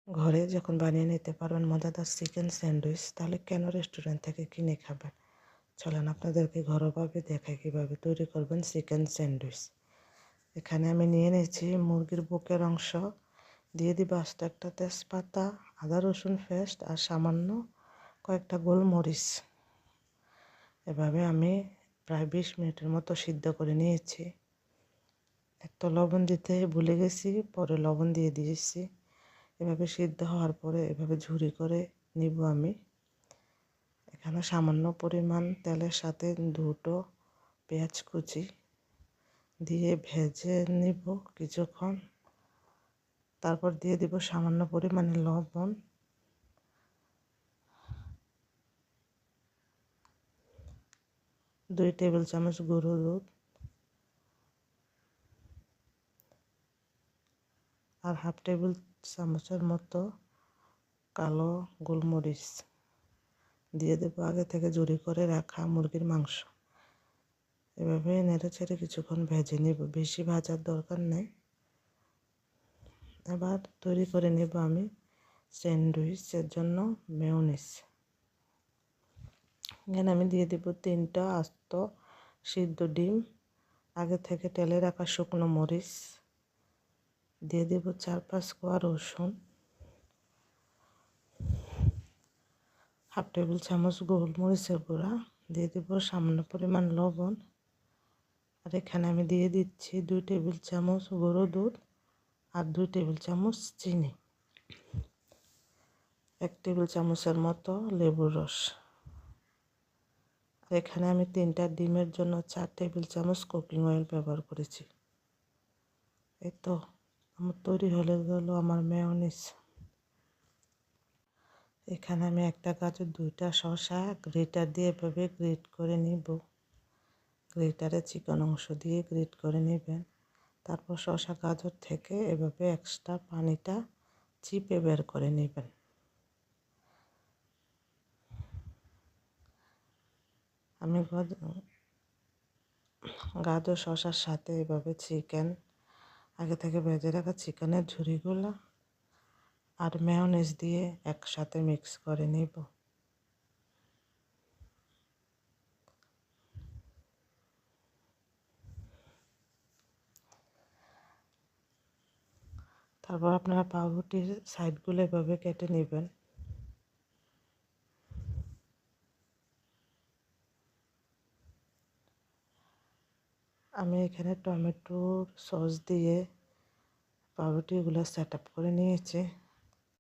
ঘরে যখন বানিয়ে নিতে পারবেন মজাদার চিকেন স্যান্ডউইচ, তাহলে কেন রেস্টুরেন্ট থেকে কিনে খাবেন? চলেন আপনাদেরকে ঘরোয়াভাবে দেখাই কীভাবে তৈরি করবেন চিকেন স্যান্ডউইচ। এখানে আমি নিয়ে নিয়েছি মুরগির বুকের অংশ, দিয়ে দিব আস্ত একটা তেজপাতা, আদা রসুন পেস্ট আর সামান্য কয়েকটা গোলমরিচ। এভাবে আমি প্রায় 20 মিনিটের মতো সিদ্ধ করে নিয়েছি। একটু লবণ দিতে ভুলে গেছি, পরে লবণ দিয়ে দিয়েছি। এভাবে সিদ্ধ হওয়ার পরে এভাবে ঝুরি করে নিব আমি। এখানে সামান্য পরিমাণ তেলের সাথে দুটো পেঁয়াজ কুচি দিয়ে ভেজে নিব কিছুক্ষণ। তারপর দিয়ে দিব সামান্য পরিমাণে লবণ, 2 টেবিল চামচ গুঁড়ো দুধ আর হাফ টেবিল চামচের মতো কালো গোলমরিচ দিয়ে দেবো আগে থেকে জুড়ি করে রাখা মুরগির মাংস। এভাবে নেড়ে ছেড়ে কিছুক্ষণ ভেজে নিব, বেশি ভাজার দরকার নেই। এবার তৈরি করে নেব আমি স্যান্ডউইচের জন্য মেয়োনিজ। এখানে আমি দিয়ে দেব 3টা আস্ত সিদ্ধ ডিম, আগে থেকে টেলে রাখা শুকনো মরিচ, দিয়ে দেব 4-5 কোয়া রসুন, হাফ টেবিল চামচ গোলমরিচের গুঁড়া, দিয়ে দেব সামান্য পরিমাণ লবণ। আর এখানে আমি দিয়ে দিচ্ছি 2 টেবিল চামচ গুঁড়ো দুধ আর 2 টেবিল চামচ চিনি, 1 টেবিল চামচের মতো লেবুর রস। আর এখানে আমি 3টা ডিমের জন্য 4 টেবিল চামচ কুকিং অয়েল ব্যবহার করেছি। এই তো আমার তৈরি হয়ে গেল আমার মেয়োনিজ। এখানে আমি একটা গাজর, 2টা শসা গ্রেটার দিয়ে এভাবে গ্রেট করে নিব। গ্রেটারে চিকন অংশ দিয়ে গ্রেট করে নেবেন। তারপর শসা গাজর থেকে এভাবে এক্সট্রা পানিটা চিপে বের করে নেবেন। আমি গাজর শসার সাথে এভাবে চিকেন, আগে থেকে ভেজে রাখা চিকেনের ঝুড়িগুলো আর মেয়োনিজ দিয়ে একসাথে মিক্স করে নেব। তারপর আপনারা পাউরুটির সাইডগুলো এভাবে কেটে নেবেন। আমি এখানে টমেটোর সস দিয়ে পাউরুটিগুলো সেট আপ করে নিয়েছি।